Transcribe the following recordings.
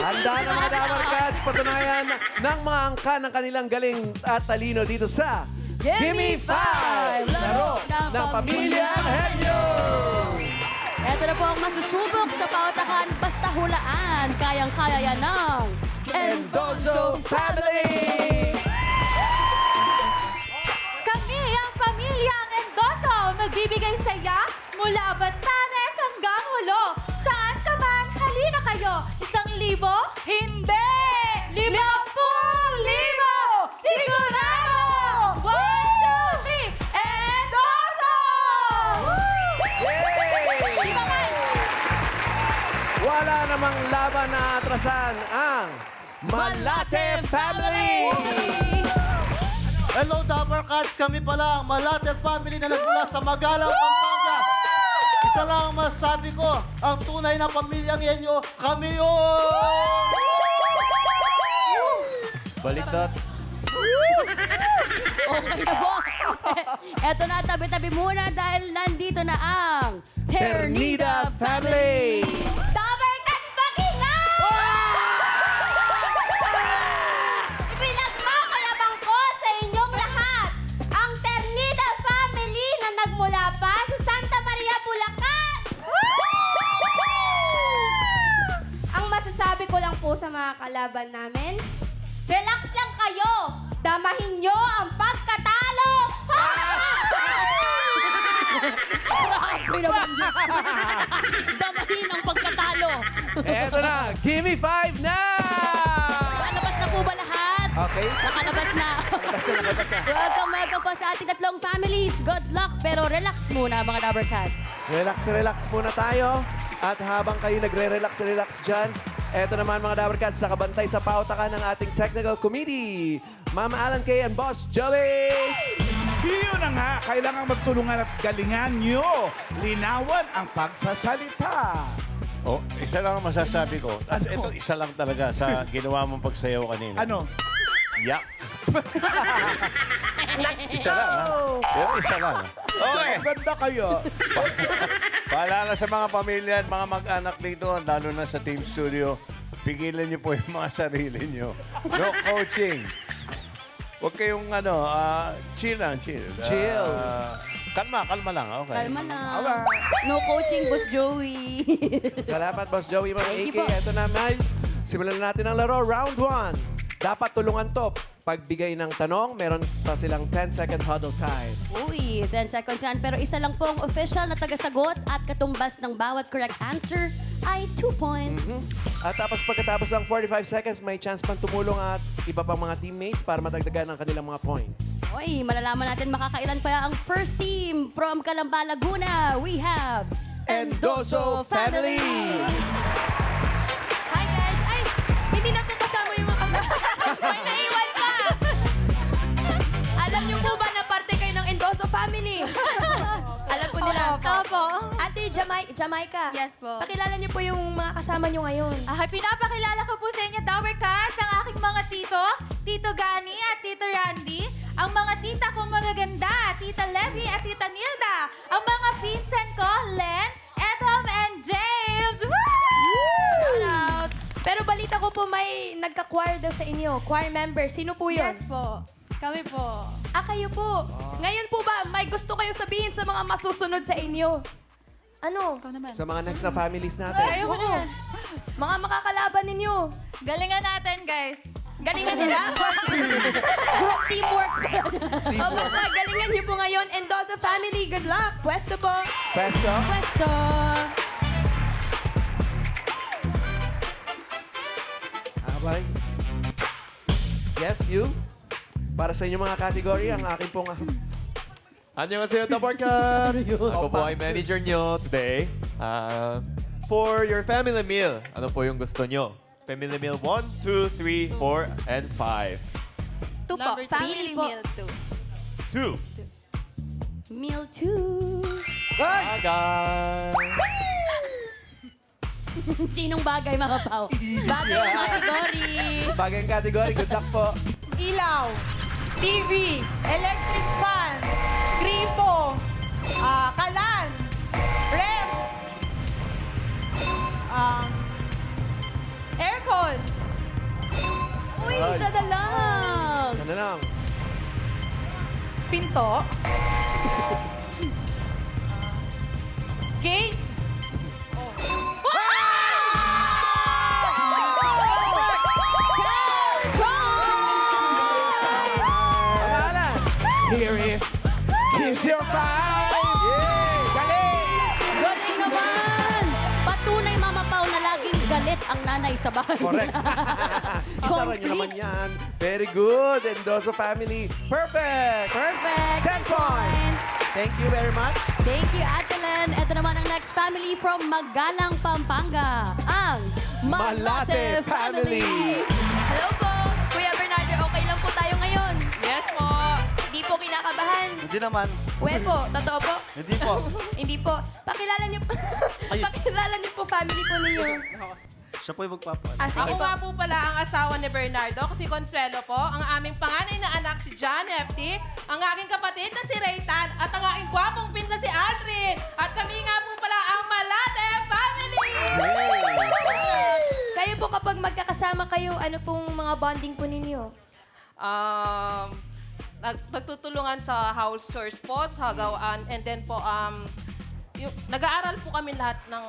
Handa na mga Dabar Cats, patunayan ng mga angka ng kanilang galing at talino dito sa Gimme 5! Laro ng Pamilyang Henyo! Ito na po ang masusubok sa pautakan basta hulaan. Kayang-kaya yan ng Endozo Family! Kami ang pamilyang Endoso, magbibigay saya mula Batanes hanggang Hulo. Saan ka man, halina kayo. 1,000? Hindi! 50,000! Sigurado! 1, 2, 3, Endoso! Yay! Di ba man? Wala namang laban na atrasan ang Malate Family! Hello, Dabar Cats! Kami pala ang Malate Family na nagmula sa Magalang, Pampanga. Isa lang ang masasabi ko, ang tunay na pamilyang Henyo, kami yun! Baliktad. Okay na po. Eto na, tabi-tabi muna dahil nandito na ang Ternida Family! Dabar Cats Pakinggan! Ipinagmamalabang ko sa inyong lahat ang Ternida Family na nagmula pa sa Santa Maria, Bulacan! Ang masasabi ko lang po sa mga kalaban namin, relax lang kayo! Damahin nyo ang pagkatalo! Grabe naman yun. Damahin ang pagkatalo. Eto na, Gimme 5 na! Nakalabas na po ba lahat? Okay. Nakalabas na. Nakalabas na. Welcome po sa ating tatlong families. Good luck, pero relax muna mga Dabber Cats. Relax muna tayo. At habang kayo nagre-relax dyan, eto naman mga Dabber Cats, nakabantay sa pautakan ng ating technical committee. Mama Alan Kay and Boss Joey! Yun na nga, kailangan magtulungan at galingan nyo. Linawan ang pagsasalita. Oh, isa lang ang masasabi ko. At Ano? ito, isa lang talaga sa ginawa mong pagsayaw kanina. Ano? Yak. Isa lang, ha? Pero isa lang. ha? Okay. Ganda kayo. Paalala sa mga pamilya at mga mag-anak dito, lalo na sa Team Studio, pigilan niyo po yung mga sarili niyo. No coaching. Huwag kayong chill lang, chill. Chill. Kalma lang, okay. Kalma na. Alright. No coaching, Boss Joey. Salamat, Boss Joey, mga Thank you AK. po. Eto na, Miles. Simulan na natin ang laro. Round 1. Dapat tulungan to. Pagbigay ng tanong, meron pa silang 10-second huddle time. Uy, 10 seconds yan. Pero isa lang po ang official na tagasagot at katumbas ng bawat correct answer ay 2 points. At tapos pagkatapos ng 45 seconds, may chance pang tumulong at iba pang mga teammates para madagdagan ang kanilang mga points. Uy, malalaman natin makakailan pa ang first team from Calamba, Laguna. We have Endozo Family! Hi guys! Ay, hindi na po kasama yung mga may naiwan pa! Alam niyo po ba na parte kayo ng Endoso Family? Alam po nila. Opo. Ate Jamaica. Yes po. Pakilala niyo po yung mga kasama niyo ngayon. Pinapakilala ko po sa inyo, Dabar Cats, ang aking mga tito, Tito Gani at Tito Randy, ang mga tita kong magaganda, Tita Levy at Tita Nilda, ang mga pinsan ko, Len, Ethel, and James. Woo! Shout out! Pero balita ko po may nagka-choir daw sa inyo. Choir member. Sino po yun? Yes po. Kami po. Kayo po. Ngayon po ba, may gusto kayo sabihin sa mga masusunod sa inyo? Ano? Ikaw naman. Sa mga next na families natin. Kayo mo yan. Mga makakalaban ninyo. Galingan natin, guys. Galingan nila. group teamwork. O basta, galingan niyo po ngayon. Endoso Family, good luck. Pwesto po. Peso. Pwesto. Abay. Yes, you. Para sa inyong mga category, ang akin pong... 안녕하세요, 더블kat! Ako po ay manager nyo today. For your family meal, ano po yung gusto nyo? Family meal 1, 2, 3, 4, and 5. 2 po. Family po. meal 2. Meal 2. Bagay! Sinong bagay, mga pao? Bagay ang category. Bagay ang category. Good luck po. Ilaw, TV, electric fan, gripo, kalan, ref, aircon, Isa na lang. Sana lang. Pinto. Gate. Pangalan. Here is Kiss Your Five! Galing! Galing naman! Patunay, Mama Pao, na laging galit ang nanay sa bahay. Correct. Isa rin nyo naman yan. Very good. Endoso family. Perfect. Perfect. 10 points. Thank you very much. Thank you, Ate Len. Ito naman ang next family from Magalang, Pampanga. Ang Malate family. Hello po! Kuya Bernardo, okay lang po tayo ngayon? Yes po! Hindi po kinakabahan? Hindi naman. We po, totoo po? Hindi po. Hindi po. Pakilala niyo po. Ayun. Pakilala niyo po family po ninyo. Siya po yung magpapaan. Ah, sige Ako po. nga po pala ang asawa ni Bernardo, si Consuelo po, ang aming panganay na anak si John FT, ang aking kapatid na si Raytan, at ang aking gwapong pinsa si Aldrin. At kami nga po pala ang Malate Family! Kayo po kapag magkakasama kayo, ano pong mga bonding po ninyo? Nagtutulungan sa house chores po, sa gawaan, and then po, nag-aaral po kami lahat ng...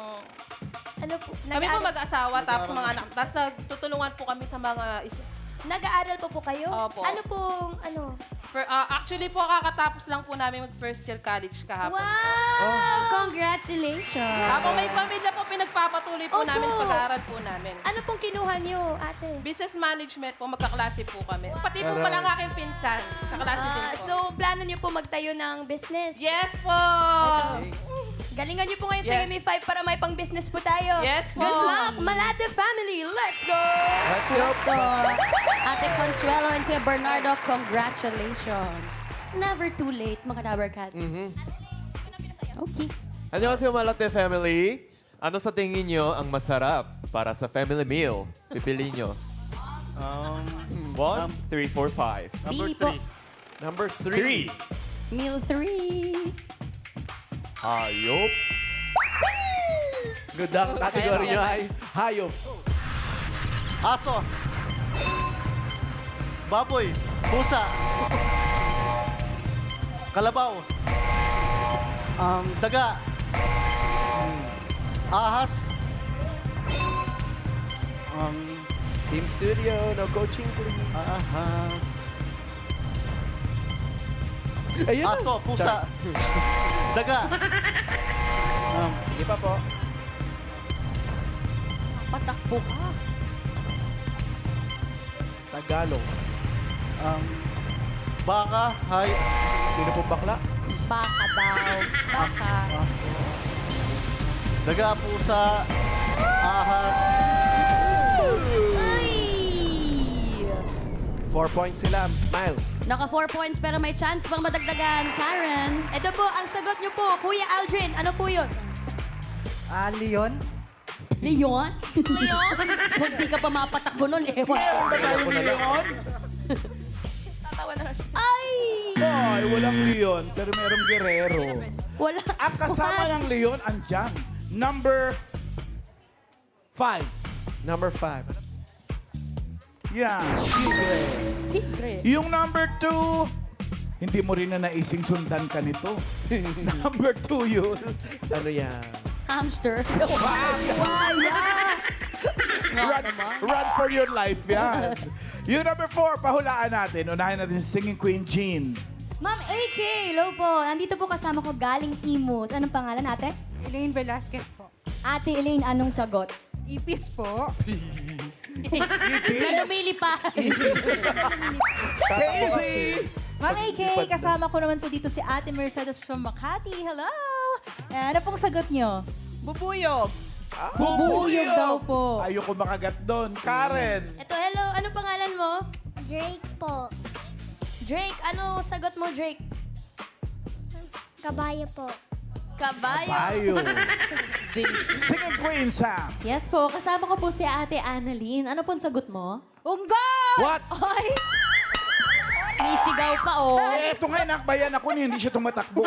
Ano po? Kami po mag-asawa, tapos mga anak, tapos nagtutulungan po kami sa mga... Nag-aaral po kayo? Opo. Ano pong, ano? Actually po, kakatapos lang po namin mag-first year college kahapon. Wow! Congratulations! Habang may pamilya po, pinagpapatuloy po Opo. namin sa pag-aaral po namin. Ano pong kinuha niyo, ate? Business management po, magkaklase po kami. Pati po pala ang aking pinsan, kaklase din po. So, plano niyo po magtayo ng business? Yes po! Galingan niyo po ngayon sa Yes. Yumi 5 para may pang-business po tayo. Yes po! Good luck, Malate family! Let's go! Let's go. So, Ate Consuelo and Kuya Bernardo, congratulations. Never too late, mga Dabber Cats. Okay. Annyeonghaseyo Malate family. Ano sa tingin nyo ang masarap para sa family meal? Pipili nyo. 1, 3, 4, 5. Number Pili po. 3. Number 3. 3. Meal 3. Hayop. Good ang category nyo ay hayop. Aso. Baboy. Pusa. Kalabaw. Daga. Ahas. Team Studio, no coaching please. Ahas. Ayun na. Aso. Pusa. Daga. Sige pa po. Patakbo ka. Tagalog. Baka. Hay. Sino po bakla? Baka daw. Baka. Aso. Daga. Pusa. Ahas. Ay! 4 points sila. Miles. Naka 4 points pero may chance pang madagdagan. Karen. Ito po, ang sagot niyo po, Kuya Aldrin, ano po yun? Leon. Leon? Leon? Kung di ka pa mapatakbo nun, ewan ko. Meron ba tayong Leon? Tatawa na siya. Ay! Ay, walang Leon, pero merong Guerrero. Wala. Ang kasama ng Leon, andyan. Number 5. Number 5. Yan. Tigre. Tigre. Yung number 2, hindi mo rin na naising sundan ka nito. Number 2 yun. Ano yan? Hamster. Run, run for your life yan. Yung number 4, pahulaan natin. Unahin natin si Singing Queen Jean. Ma'am AK, hello po. Nandito po kasama ko galing Imus. Anong pangalan ate? Elaine Velasquez po. Ate Elaine, anong sagot? Ipis po. Na lumilipad. Casey! Ma'am AK, kasama ko naman po dito si Ate Mercedes from Makati. Hello! Ano pong sagot nyo? Bubuyog. Bubuyog daw po. Ayoko makagat doon. Karen! Ito, hello. Ano pangalan mo? Drake po. Drake. Ano sagot mo, Drake? Kabayo po. Kabayo. Bayo. Singing Queen Sam. Yes po, kasama ko po si Ate Annalyn. Ano pong sagot mo? Unggoy! What? Ay! May sigaw pa, oh. Eh, ito nga nakbayan ako hindi siya tumatakbo.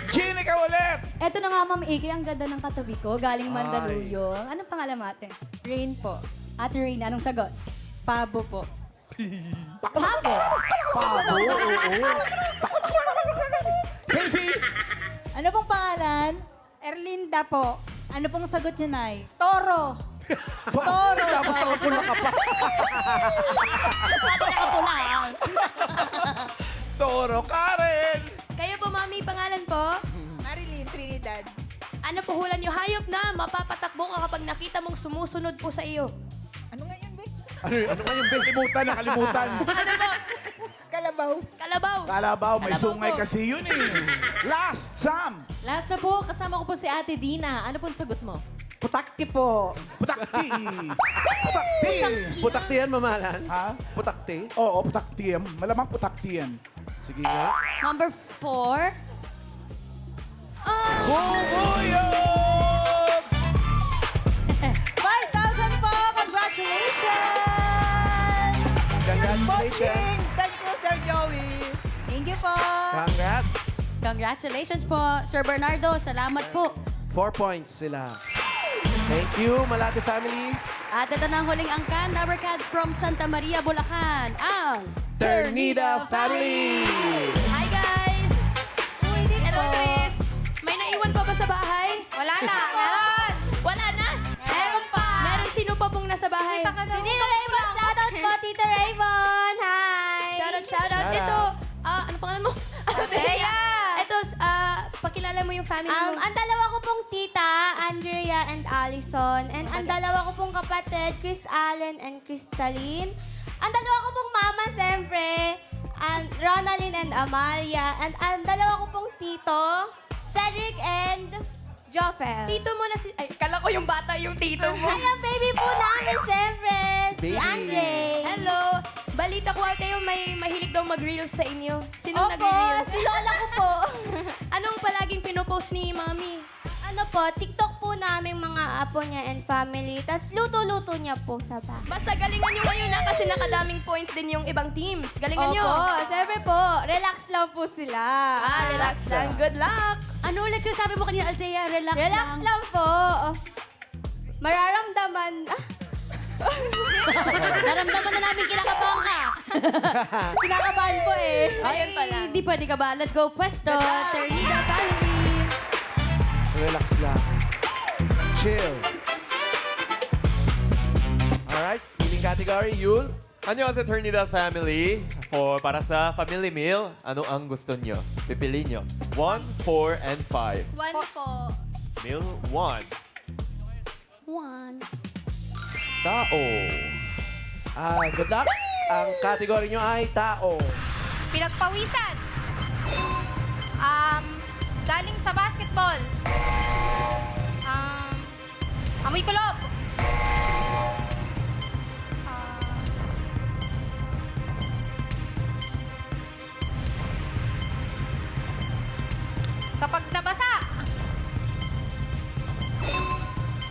Jean, ikaw ulit! Eto na nga, Ma'am AK, ang ganda ng katabi ko. Galing Mandaluyong. Anong pangalan mo ate? Rain po. Ate Reyna, anong sagot? Pabo po. Pabo. Pabo, oo. Casey! Ano pong pangalan? Erlinda po. Ano pong sagot niyo, Nay? Toro. Toro. Tapos nakapula ka pa. Toro, Karen! Kayo po, Mami, pangalan po? Marilyn Trinidad. Ano po hula niyo? Hayop na, mapapatakbo ka kapag nakita mong sumusunod po sa iyo. Ano nga yun, be? Ano nga yung bill? Nakalimutan. Ano po? Kalabaw. Kalabaw. Kalabaw, may Kalabaw sungay po. kasi yun eh. Last, Sam! Last na po, kasama ko po si Ate Dina. Ano pong sagot mo? Putakti po. Putakti! Putakti! Putakti yan, mamalan. Ha? Putakti? Oo, putakti yan. Malamang putakti yan. Sige nga. Number 4. Bubuyog! 5,000 po! Congratulations! Congratulations! Thank you, Sir Joey. Thank you po. Congrats! Congratulations po, Sir Bernardo. Salamat po. 4 points sila. Thank you, Malate family. At ito na ang huling angkan, Dabarkads from Santa Maria, Bulacan, ang Ternida family! Hi guys! Hello, Chris. May naiwan pa ba sa bahay? Wala na. Meron. Wala na? Meron pa. Meron sino pa pong nasa bahay? Tito Raymond, shoutout po, Tito Raymond. Hi! Shoutout. Shoutout. Ito, ano pangalan mo? Thea. Ito, pakilala mo yung family mo. Ang dalawa ko pong tita, Andrea and Allison. And ang dalawa ko pong kapatid, Chris Allen and Crystalline. Ang dalawa ko pong mama, siyempre, and Ronaldine and Amalia. And ang dalawa ko pong tito, Cedric and Joffel. Tito mo na si... Ay, kala ko yung bata yung tito mo. Ay, ang baby po namin, siyempre, si Baby. Andre. Hello. Balita ko ate yung may mahilig daw mag-reels sa inyo. Sino Opo, nag-reels? si lola ko po. Anong palaging pinopost ni Mami? Ano po, TikTok po namin mga apo niya and family. Tapos luto-luto niya po sa bahay. Basta galingan nyo ngayon na kasi nakadaming points din yung ibang teams. Galingan nyo. Opo, siyempre po, relax lang po sila. Relax lang. Good luck. Ano ulit yung sabi mo kanina, Althea? Relax, Relax lang po. Mararamdaman. Naramdaman na namin kinakabahan ka. Kinakabahan po eh. Ayun pala. Di pwede ka ba? Let's go, Pwesto. Ternida family. Relax lang. Chill. Alright, healing category, Yul. Annyeonghaseyo Ternida family. Para sa family meal, ano ang gusto nyo? Pipili nyo. 1, 4, and 5. One po. Meal 1. One. Tao. Good luck. Ang category nyo ay tao. Pinagpawisan. Galing sa basketball. Amoy kulob. Kapag nabasa.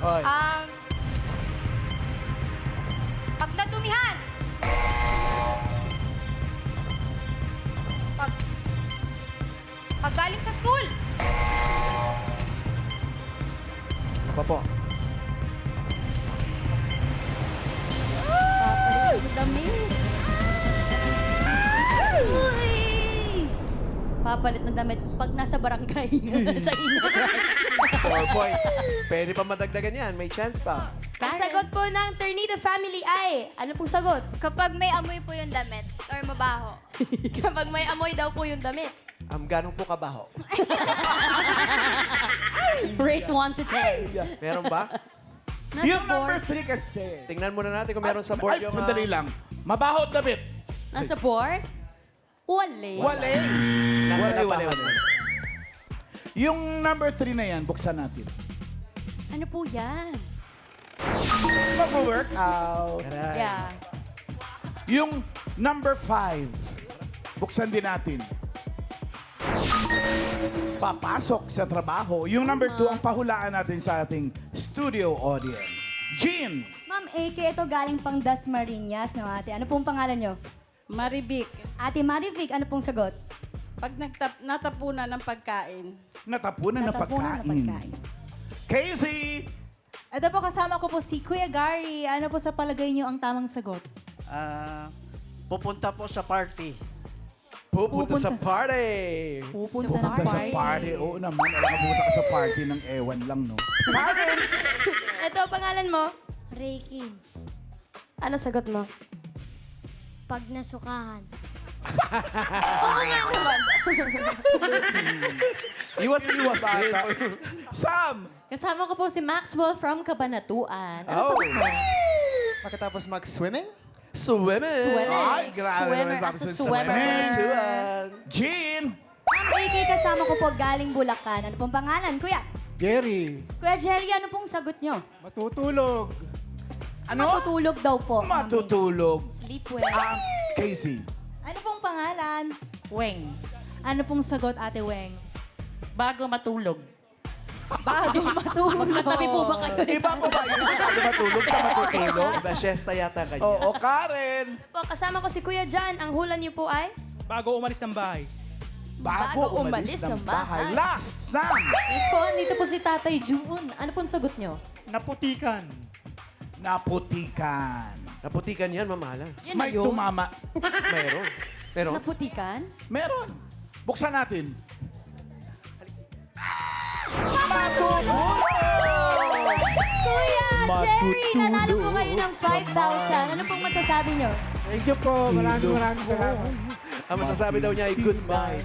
Oy. Pag nadumihan. Pag galing sa school. Ano pa po? Papalit ng damit. Papalit ng damit pag nasa barangay. sa inyo. 4 points. Pwede pa madagdagan yan. May chance pa. Ang sagot po ng Ternida family ay, ano pong sagot? Kapag may amoy po yung damit or mabaho. Kapag may amoy daw po yung damit. Ganong po kabaho? Rate 1 to 10. Meron ba? Nasa Yung number board. 3 kasi. Tingnan muna natin kung meron sa board Ay, yung... sandali lang. Mabaho at damit. Nasa board? Wale. Wale. Nasa Wale, labahan. wale. Yung number 3 na yan, buksan natin. Ano po yan? Mag-workout. Aray. Yeah. Yung number 5, buksan din natin. Papasok sa trabaho. Yung number 2, ang pahulaan natin sa ating studio audience. Jean! Ma'am AK, ito galing pang Dasmariñas, no ate? Ano pong pangalan nyo? Marivic, Ate Marivic, ano pong sagot? pag natapunan ng pagkain. Natapunan ng Natapunan ng pagkain. pagkain. Casey! Ito po, kasama ko po si Kuya Gary. Ano po sa palagay niyo ang tamang sagot? Pupunta po sa party. Pupunta sa party. Pupunta Pupunta sa party. Oo naman, alam ka pumunta ka sa party ng ewan lang, no? Ito, pangalan mo? Reiki. Ano sagot mo? Pag nasukahan. Oo nga naman. Iwas-iwas din. Sam! Kasama ko po si Maxwell from Cabanatuan. Ano Oh. sagot mo? Pagkatapos mag-swimming? Swimming. Swimmer. Ay, grabe Swimmer naman as a sa swimmer. swimming. Tuan. Jean! Ma'am AK, kasama ko po galing Bulacan. Ano pong pangalan, Kuya? Jerry! Kuya Jerry, ano pong sagot nyo? Matutulog! Ano? Matutulog daw po. Ma'am AK. Matutulog. Sleep well. Casey. Ano pong pangalan? Weng. Ano pong sagot, Ate Weng? Bago matulog. Bago matulog. Magkatabi po ba kayo? Iba po ba yun? Bago matulog sa matutulog? Siesta yata kanya. Oo, Karen! Po, kasama ko si Kuya Jan. Ang hula niyo po ay? Bago umalis ng bahay. Bago umalis ng bahay. Last, Sam! Yes po, dito po si Tatay June. Ano pong sagot niyo? Naputikan. Naputikan. Naputikan yan, mamahala. Yan na May yun. tumama. Meron. Meron. Naputikan? Meron. Buksan natin. Matutulog! Kuya Jerry, Matutulog. nanalo po kayo ng 5,000. Ano pong masasabi nyo? Thank you po. Maraming salamat. Ang masasabi daw niya ay good night.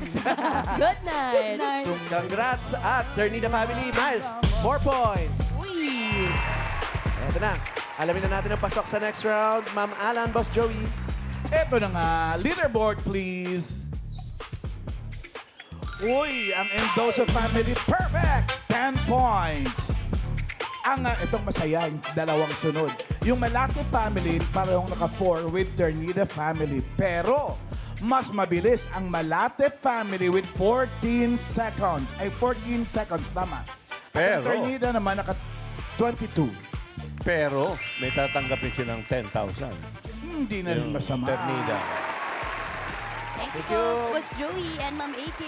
Good night. Congrats at Ternida family. Miles, 4 points. Uy. Eto na. Alamin na natin ang pasok sa next round. Ma'am Alan, Boss Joey. Eto na nga. Leaderboard, please. Uy, ang Endoso family, perfect! 10 points. Itong masaya, yung dalawang sunod. Yung Malate family, parang naka-4 with Ternida family. Pero, mas mabilis ang Malate family with 14 seconds. Ay, 14 seconds, tama. At ang Pero- Ternida naman naka-22. Pero may tatanggapin silang 10,000. Hindi na rin Yung masama. Ternida. Thank you po, Boss Joey and Ma'am AK.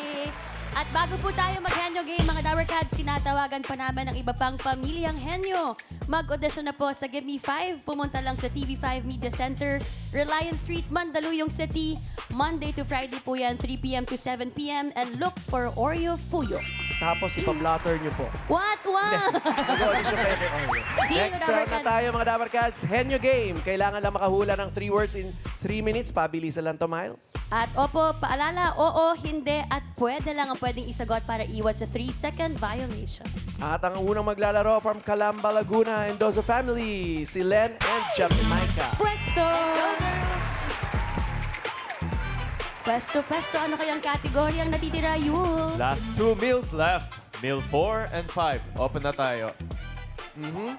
At bago po tayo mag-henyo game, mga Dower Cats, tinatawagan pa namin ang iba pang pamilyang henyo. Mag-audition na po sa Give Me 5. Pumunta lang sa TV5 Media Center, Reliance Street, Mandaluyong City. Monday to Friday po yan, 3 p.m. to 7 p.m. And look for Oreo Fuyo. Tapos ipablatter niyo po. What? Mag-audition kayo kay Oreo. See you, Next Dabar round na Cats. tayo mga Dabar Cats. Henyo game. Kailangan lang makahula ng 3 words in 3 minutes. Pabilisan lang to, Miles. At opo, paalala, oo, hindi, at pwede lang ang pwedeng isagot para iwas sa 3-second violation. At ang unang maglalaro from Calamba, Laguna, Endoso family, si Len and Jamaica. Pwesto! Pwesto, ano kayang kategory ang natitira yun? Last 2 meals left. Meal 4 and 5. Open na tayo. Mhm.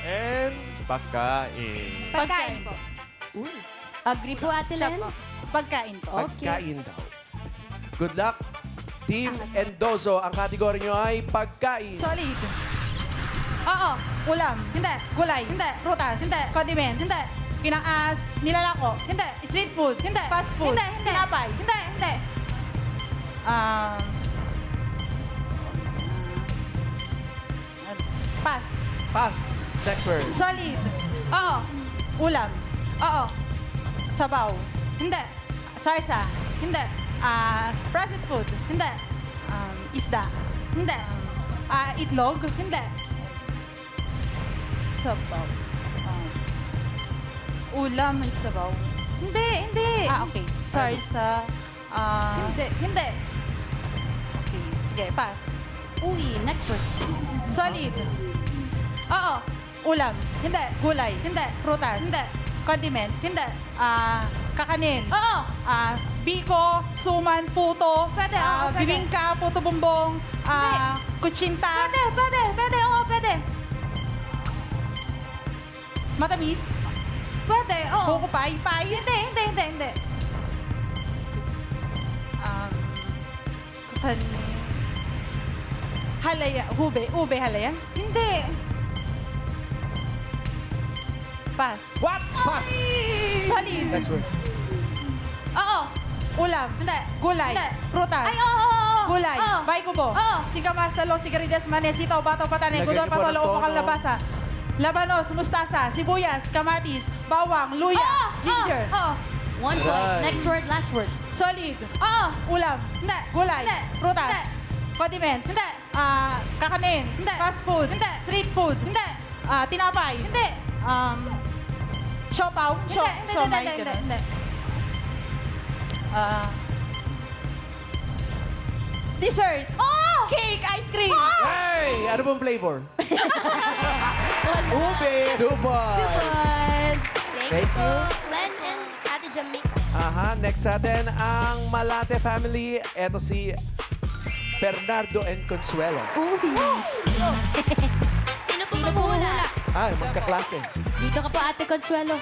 And pagkain. Pagkain po. Agree po, Ate Len? Pagkain po. Okay. Pagkain daw. Good luck. Team Endoso, ang kategory nyo ay pagkain. Solid. Oo. Ulam. Hindi. Gulay. Hindi. Prutas. Hindi. Condiments. Hindi. Nilalako. Hindi. Street food. Hindi. Fast food. Hindi. Hindi. Tinapay. Hindi. Hindi. Pass. Pass. Next word. Solid. Oo. Ulam. Oo. Sabaw. Hindi. Sarsa. Hindi. Processed food. Hindi. Isda. Hindi. Itlog. Hindi. Sabaw. Ulam may sabaw. Hindi. Hindi. Okay. Sarsa. Hindi. Hindi. Okay. Sige, pass. Uy, next word. Solid. Oo. Ulam. Hindi. Gulay. Hindi. Prutas. Hindi. Condiments. Hindi. Kakanin. Oo. Biko, suman, puto. Pwede, oo, pwede. Bibingka, puto bumbong. Kutsinta. Pwede. Pwede. Pwede. Oo, pwede. Matamis. Pwede. Oo. Buko pie. Pie. Hindi. Hindi. Hindi. Hindi. Kakanin. Halaya. Ube halaya. Hindi. Pass. What? Pass. Solid. Next word. Oo. Ulam. Hindi. Gulay. Hindi. Prutas. Ay, oo. Gulay. Oo. Baikubo. Oo. Singkamas, talong, sigaridas, manes, sitaw, bataw, patane, Lagyan gudor, niyo po ng patolo, upo, tono. kalabasa. Labanos, mustasa, sibuyas, kamatis, bawang, luya, Oo. ginger. Oo. 1 point. Right. Next word, last word. Solid. Oo. Ulam. Hindi. Gulay. Hindi. Prutas. Hindi. Condiments. Hindi. Kakanin. Hindi. Fast food. Hindi. Street food. Hindi. Tinapay. Hindi. Siopaw. Hindi. Siomay. Hindi. ganun. Hindi. Dessert. Oo. Cake. Ice cream. Hey! Ano pong flavor? Ube. 2 points. Thank you po, Glenn and Ate Jamaica. Aha, next natin ang Malate family. Ito si Bernardo and Consuelo. Sino po hula? Ay, magkaklase. Dito ka po, Ate Consuelo.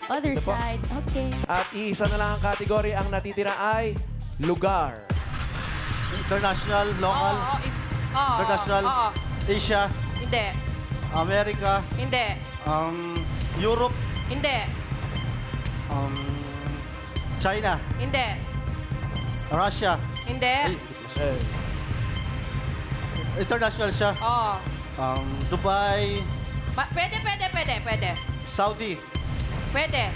Other Ito po. side. Okay. At iisa na lang ang kategory. Ang natitira ay lugar. International, local, Oo. international, Oo. Asia, Hindi. America, Hindi. Europe, Hindi. China, Hindi. Russia. Hindi. Ay, international siya. Oo. Dubai, Pwede. Saudi. Pwede.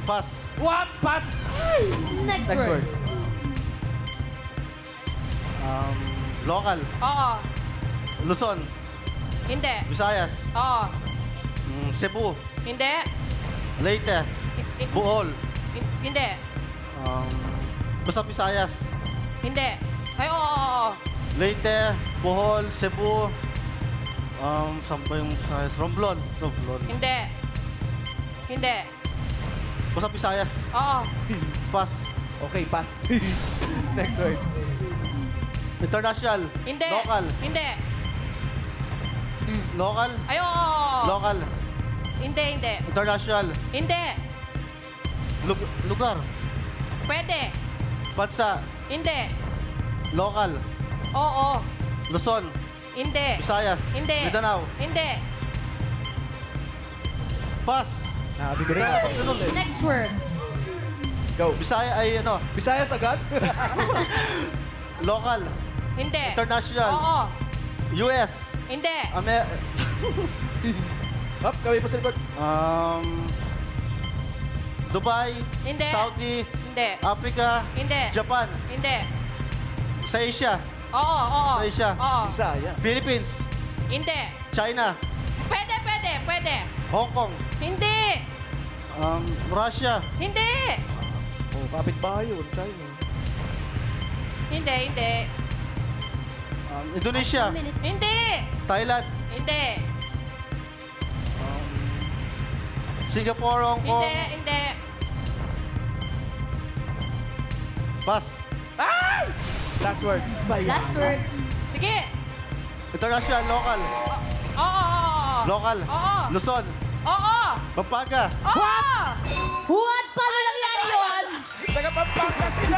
Pass. What? Pass! Next, Next word. Local, Oo. Luzon, Hindi. Visayas, Oo. Cebu, Hindi. Leyte, Bohol, Hindi. basta Visayas, Hindi. Ay, oo. Leyte, Bohol, Cebu, saan ba yung Visayas? Romblon. Hindi. Hindi. Basta Visayas, Oo. pass. Okay, pass. Next word. International, Hindi. local, Hindi. local, Ay, oo. local, Hindi. international, Hindi. lugar, Pwede. bansa, Hindi. local, Oo. Luzon, Hindi. Visayas, Hindi. Mindanao, Hindi. pass. Nakabigay na. Next word. Go. Bisaya ay Visayas agad? local, Hindi. international, Oo. US, Hindi. Up, kami po sa likod. Dubai, Hindi. Saudi, Hindi. Africa, Hindi. Japan, Hindi. sa Asia, Oo. Sa Asia. Oo. Visayas. Philippines, Hindi. China, Pwede. Hong Kong, Hindi. Russia, Hindi. Oh, kapitbahay yun. China. Hindi. Indonesia, Minute. Hindi. Thailand, Hindi. Singapore, Hong Kong, Hindi. pass. Last word. Last word. Sige. International, local, Oo. local, Oo. Luzon, Oo. Pampanga, What? Paano nangyari yun? Taga Pampanga sila.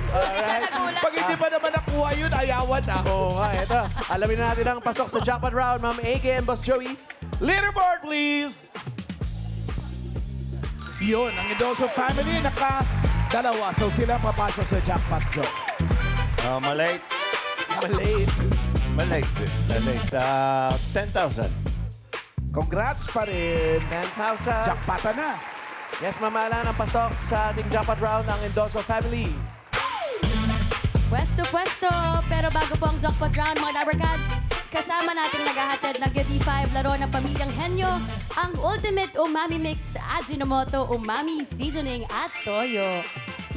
Alright. Pag hindi pa naman nakuha yun, ayawan na. Oo nga, eto. Alamin na natin ang pasok sa jackpot round. Ma'am AK and Boss Joey. Leaderboard, please. Yun, ang Indoso family naka-dalawa. So sila papasok sa jackpot draw. Malate. Malate. 10,000. Congrats pa rin. 10,000. Jackpota na. Yes, mamala ng pasok sa ating jackpot round ng Endoso family. Pwesto. Pero bago po ang jackpot round, mga Dabarkads, kasama nating naghahatid ng Gabi 5 laro ng Pamilyang Henyo, ang Ultimate Umami Mix Ajinomoto Umami Seasoning at Toyo.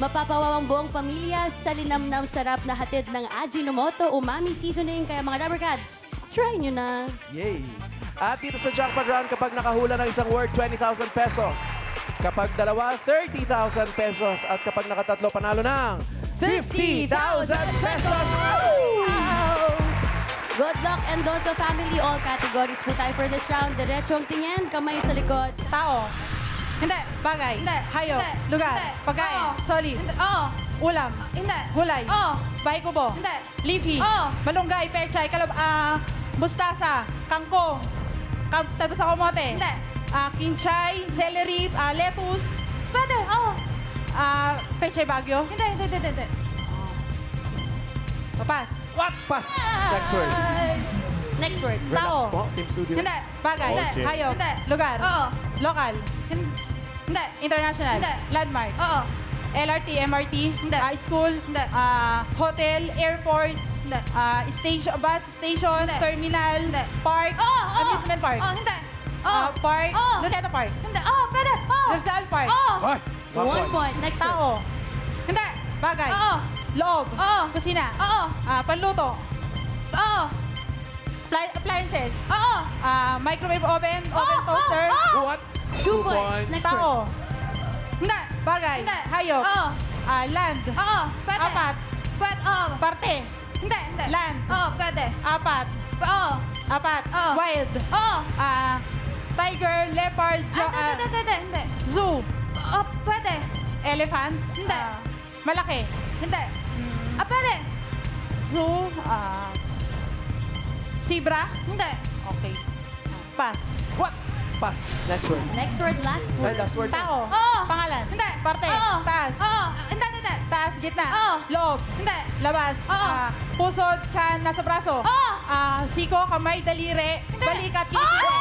Mapapawaw ang buong pamilya sa linamnam sarap na hatid ng Ajinomoto Umami Seasoning. Kaya mga Dabarkads, try nyo na. Yay! At dito sa jackpot round, kapag nakahula ng isang word, 20,000 pesos. Kapag dalawa, 30,000 pesos. At kapag nakatatlo, panalo ng 50,000 pesos! Wow! Good luck and Donso family, all categories po tayo for this round. Diretsong tingin, kamay sa likod. Tao. Hindi. Bagay. Hindi. Hayop. Hindi. Lugar. Hindi. Pagkain. Oo. Solid. Hindi. Oo. Ulam. Hindi. Gulay. Oo. Baikubo. Hindi. Leafy. Oo. Malunggay. Pechay. Mustasa. Kangkong. Talbos sa kamote. Hindi. Kinchay. Celery. Lettuce. Pwede. Oo. Pechay Baguio. Hindi. Papas. What? Pass. Next word. Next word. Relax Tao. po, Team Studio. Hindi. Bagay. Okay. Hayop. Hindi. Lugar. Oo. Local. Hindi. International. Hindi. Landmark. Oo. LRT, MRT. Hindi. School. Hindi. Hotel, airport. Hindi. Station, bus station, Hindi. terminal, Hindi. park, Oo. amusement park. Oo, hindi. Oo. Park, Oo. Luneta Park. Hindi. Oo, pwede. Oo. Rizal Park. Oo. Hoy! 1 point. Next word. Tao. Hindi. Bagay. Oo. Loob. Oo. Kusina. Oo. Panluto. Oo. Appliances. Oo. Microwave oven, Oo. oven toaster. Oo. What? 2 points. Next word. Tao. Hindi. Bagay. Hindi. Hayop. Oo. Land. Oo. Pwede. Apat. Pwede. Oo. Parte. Hindi. Land. Oo, pwede. Apat. Oo. Apat. Oo. Wild. Oo. Tiger, leopard, Hindi. zoo. Oo, pwede. Elephant. Hindi. Malaki. Hindi. Mm, Pwede. zoo. Zebra. Hindi. Okay. Pass. What? Pass. Next word. Next word, last Ay, word. last word. Tao. Oo. Pangalan. Hindi. Parte. Oo. Taas. Oo. Hindi. Taas, gitna. Oo. Loob. Hindi. Labas. Oo. Puso, tiyan, nasa braso. Oo. Siko, kamay, daliri, Hindi. balikat, kilikili.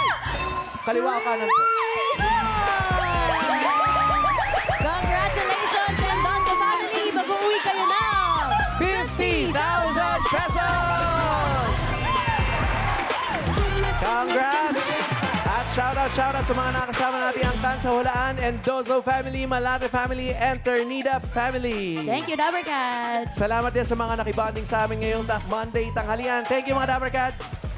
Kaliwa o kanan po. Congratulations and Doso family! Mag-uwi kayo na! 50,000 pesos! Congrats! At shoutout sa mga nakasama natin ang Tan sa Hulaan and Dozo family, Malate family, and Ternida family. Thank you, Dabber Cats! Salamat din sa mga nakibanding sa amin ngayong Monday tanghalian. Thank you mga Dabber Cats!